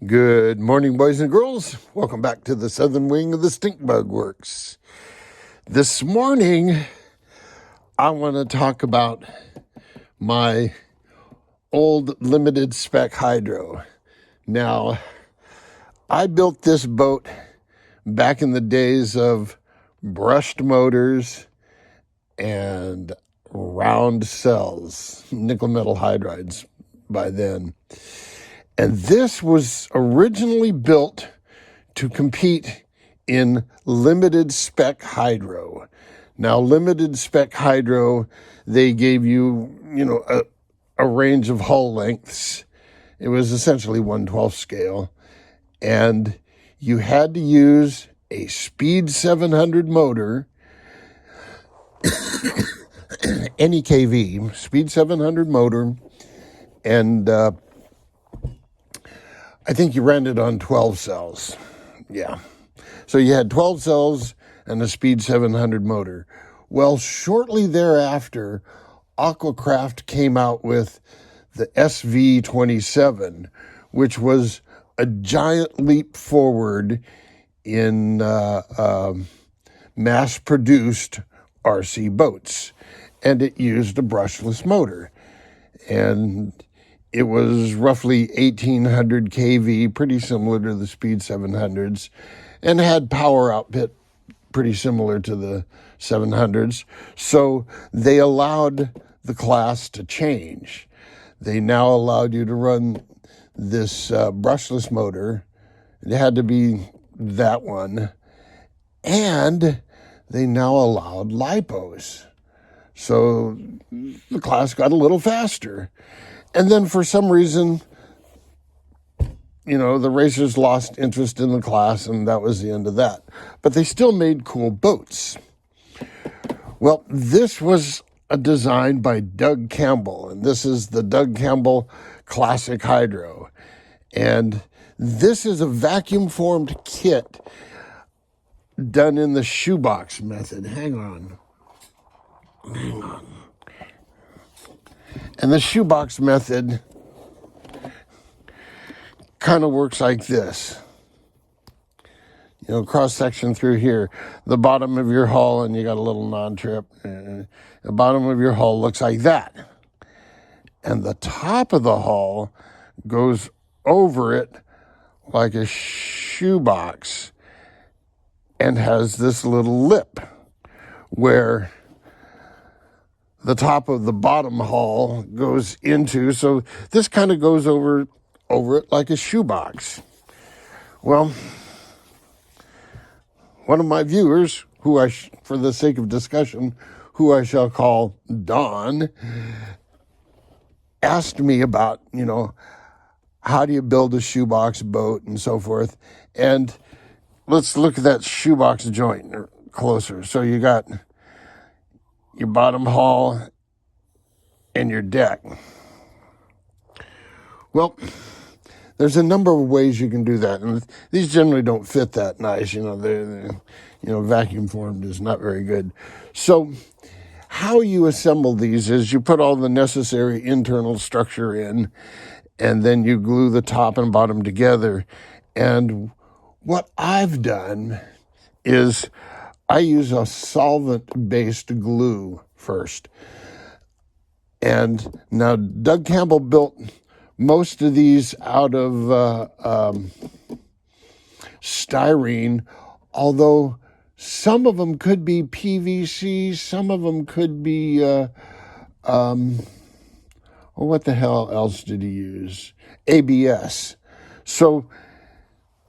Good morning, boys and girls. Welcome back to the southern wing of the Stink Bug Works. This morning, I want to talk about my old limited spec hydro. Now, I built this boat back in the days of brushed motors and round cells, nickel metal hydrides by then. And this was originally built to compete in limited spec hydro. Now, limited spec hydro, they gave you, a range of hull lengths. It was essentially 1/12 scale. And you had to use a speed 700 motor, any KV, speed 700 motor, and I think you ran it on 12 cells. Yeah. So you had 12 cells and a speed 700 motor. Well, shortly thereafter, Aquacraft came out with the SV27, which was a giant leap forward in mass-produced RC boats. And it used a brushless motor. And it was roughly 1800 kV, pretty similar to the Speed 700s, and had power output pretty similar to the 700s. So they allowed the class to change. They now allowed you to run this brushless motor. It had to be that one. And they now allowed lipos. So the class got a little faster. And then for some reason, the racers lost interest in the class, and that was the end of that. But they still made cool boats. Well, this was a design by Doug Campbell, and this is the Doug Campbell Classic Hydro. And this is a vacuum-formed kit done in the shoebox method. Hang on. And the shoebox method kind of works like this. Cross section through here, the bottom of your hull, and you got a little non-trip. The bottom of your hull looks like that. And the top of the hull goes over it like a shoebox and has this little lip where the top of the bottom hull goes into, so this kind of goes over it like a shoebox. Well, one of my viewers, who for the sake of discussion, who I shall call Don, asked me about, how do you build a shoebox boat and so forth. And let's look at that shoebox joint closer. So you got your bottom hull and your deck. Well, there's a number of ways you can do that, and these generally don't fit that nice. They're vacuum formed is not very good. So how you assemble these is you put all the necessary internal structure in, and then you glue the top and bottom together. And what I've done is I use a solvent-based glue first. And now Doug Campbell built most of these out of styrene, although some of them could be PVC, some of them could be, what the hell else did he use? ABS. So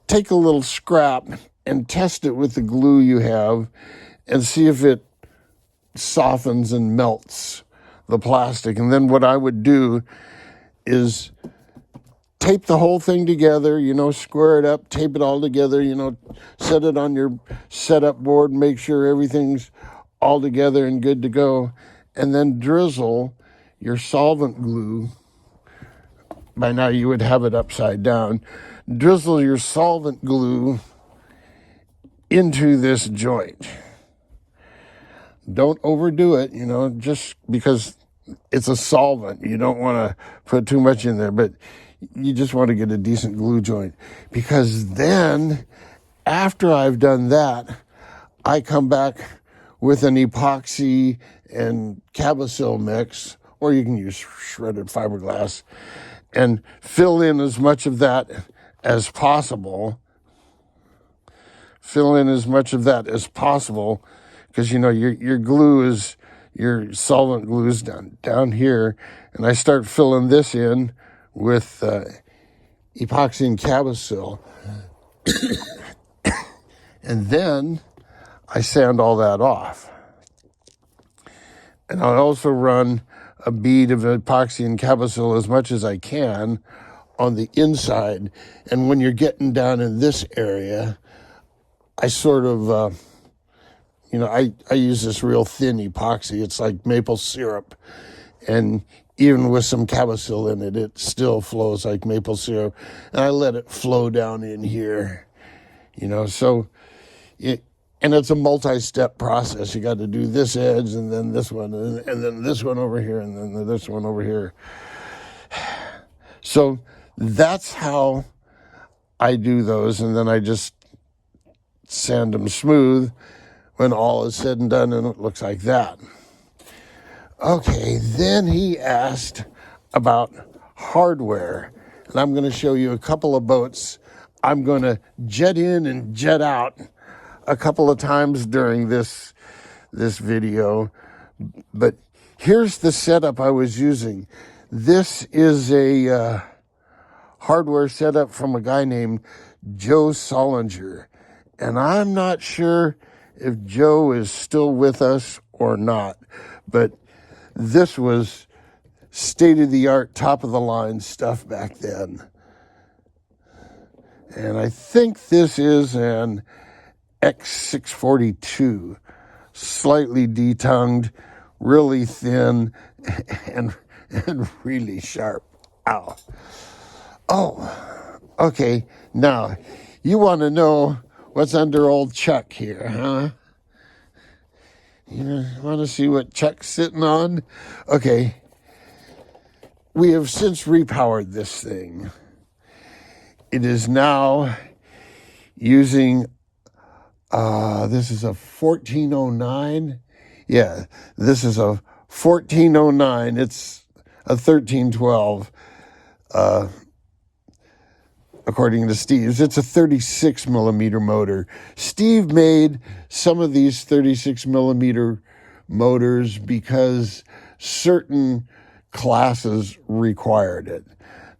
take a little scrap and test it with the glue you have and see if it softens and melts the plastic. And then what I would do is tape the whole thing together, square it up, tape it all together, set it on your setup board, make sure everything's all together and good to go, and then drizzle your solvent glue. By now you would have it upside down. Drizzle your solvent glue into this joint. Don't overdo it, just because it's a solvent. You don't want to put too much in there, but you just want to get a decent glue joint, because then after I've done that, I come back with an epoxy and Cabosil mix, or you can use shredded fiberglass, and fill in as much of that as possible. Fill in as much of that as possible, because your glue is, your solvent glue is down here, and I start filling this in with epoxy and Cabosil, and then I sand all that off. And I also run a bead of epoxy and Cabosil as much as I can on the inside. And when you're getting down in this area, I sort of, I use this real thin epoxy. It's like maple syrup. And even with some Cabosil in it, it still flows like maple syrup. And I let it flow down in here, so and it's a multi-step process. You got to do this edge and then this one and then this one over here and then this one over here. So that's how I do those, and then I just sand them smooth when all is said and done, and it looks like that. Okay, then he asked about hardware, and I'm going to show you a couple of boats. I'm going to jet in and jet out a couple of times during this video, but here's the setup I was using. This is a hardware setup from a guy named Joe Solinger, and I'm not sure if Joe is still with us or not, but this was state-of-the-art, top-of-the-line stuff back then. And I think this is an X642, slightly detongued, really thin, and really sharp. Ow. Oh, okay. Now, you want to know what's under old Chuck here, huh? You want to see what Chuck's sitting on? Okay. We have since repowered this thing. It is now using this is a 1409. Yeah, this is a 1409. It's a 1312. According to Steve's, it's a 36 millimeter motor. Steve made some of these 36 millimeter motors because certain classes required it.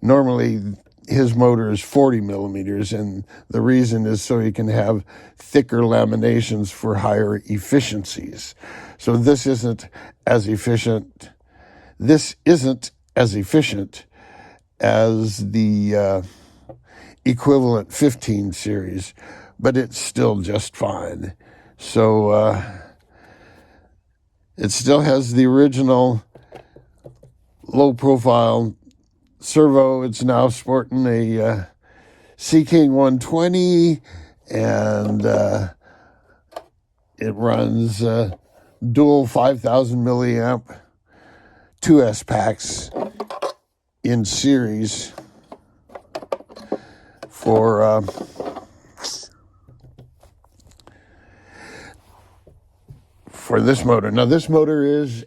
Normally, his motor is 40 millimeters, and the reason is so he can have thicker laminations for higher efficiencies. So this isn't as efficient. This isn't as efficient as the equivalent 15 series, but it's still just fine. So it still has the original low-profile servo. It's now sporting a Sea King 120, and it runs dual 5,000 milliamp 2S packs in series for this motor. Now this motor is,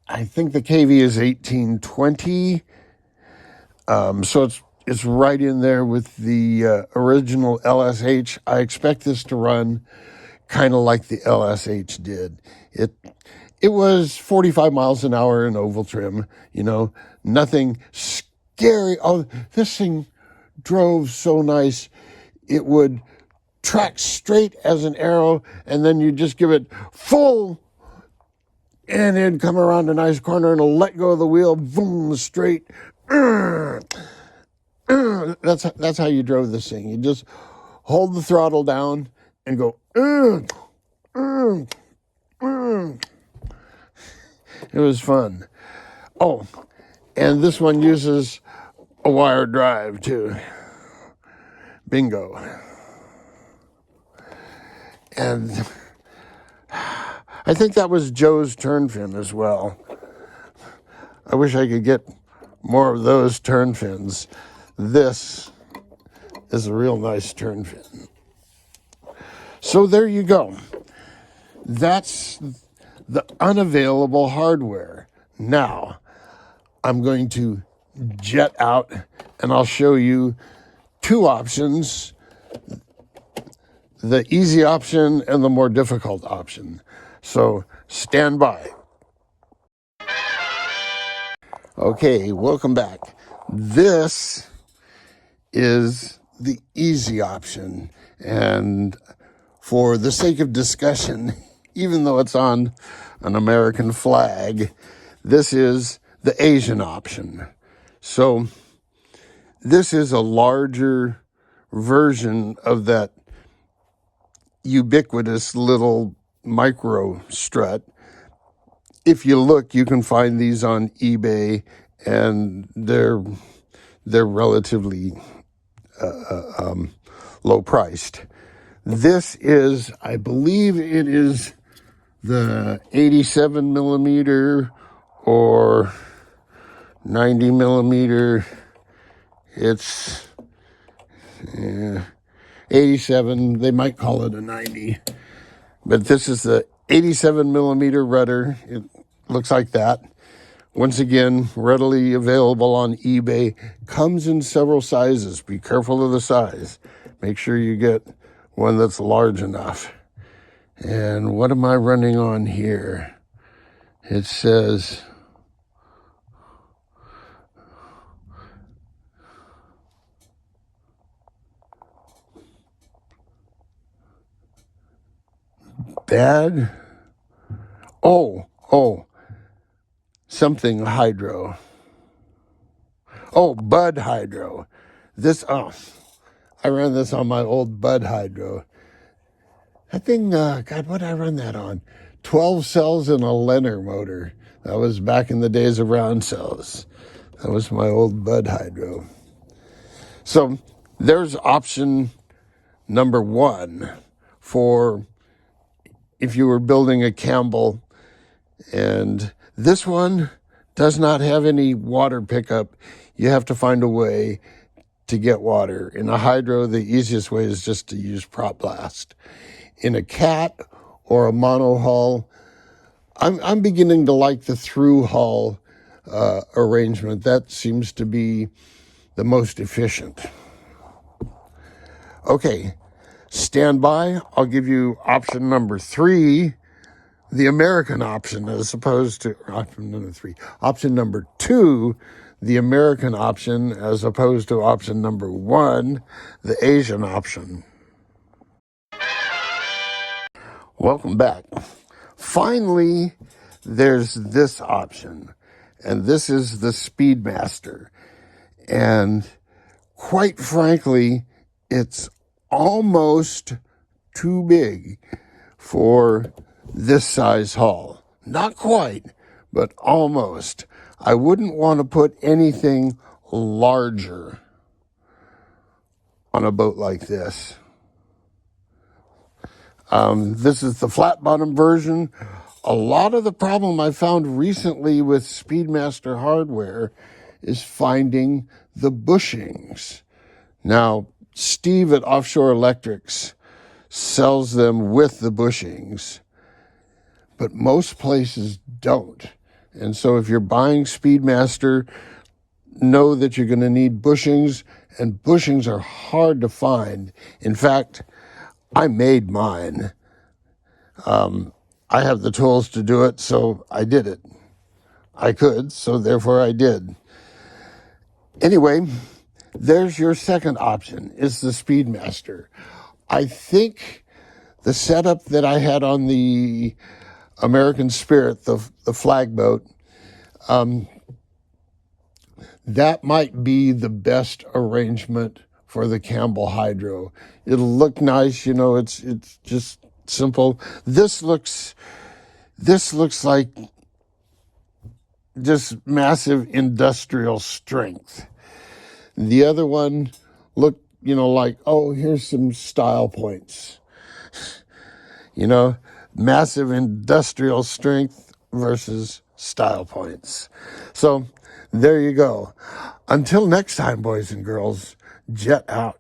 I think the KV is 1820. So it's right in there with the original LSH. I expect this to run kind of like the LSH did. It was 45 miles an hour in oval trim, nothing scary. Oh, this thing drove so nice. It would track straight as an arrow, and then you just give it full, and it'd come around a nice corner and it'll let go of the wheel, boom, straight. That's how you drove this thing. You just hold the throttle down and go. It was fun. Oh, and this one uses a wire drive too. Bingo. And I think that was Joe's turn fin as well. I wish I could get more of those turn fins. this is a real nice turn fin. So there you go. That's the unavailable hardware. Now, I'm going to jet out and I'll show you two options, the easy option and the more difficult option. So stand by. Okay, welcome back. This is the easy option. And for the sake of discussion, even though it's on an American flag, this is the Asian option. So this is a larger version of that ubiquitous little micro strut. If you look, you can find these on eBay, and they're relatively low priced. This is, I believe it is the 87 millimeter or 90 millimeter. It's 87. They might call it a 90. But this is the 87 millimeter rudder. It looks like that. Once again, readily available on eBay. Comes in several sizes. Be careful of the size. Make sure you get one that's large enough. And what am I running on here? It says bad. Something hydro. Bud hydro. I ran this on my old Bud hydro. That thing, God, what did I run that on? 12 cells in a Lenner motor. That was back in the days of round cells. That was my old Bud hydro. So there's option number one for if you were building a Campbell. And this one does not have any water pickup. You have to find a way to get water. In a hydro, the easiest way is just to use prop blast. In a cat or a mono hull, I'm beginning to like the through hull arrangement. That seems to be the most efficient. Okay, stand by. I'll give you option number 3, the American option, as opposed to option number 3. Option number 2, the American option, as opposed to option number 1, the Asian option. Welcome back. Finally, there's this option, and this is the Speedmaster. And quite frankly, it's almost too big for this size hull. Not quite, but almost. I wouldn't want to put anything larger on a boat like this. This is the flat bottom version. A lot of the problem I found recently with Speedmaster hardware is finding the bushings. Now, Steve at Offshore Electrics sells them with the bushings, but most places don't. And so if you're buying Speedmaster, know that you're going to need bushings, and bushings are hard to find. In fact, I made mine. I have the tools to do it, so I did it. I could, so therefore I did. Anyway, there's your second option, is the Speedmaster. I think the setup that I had on the American Spirit, the flag boat, that might be the best arrangement for the Campbell Hydro. It'll look nice, it's just simple. This looks like just massive industrial strength. The other one looked, like, here's some style points. Massive industrial strength versus style points. So There you go. Until next time, boys and girls, jet out.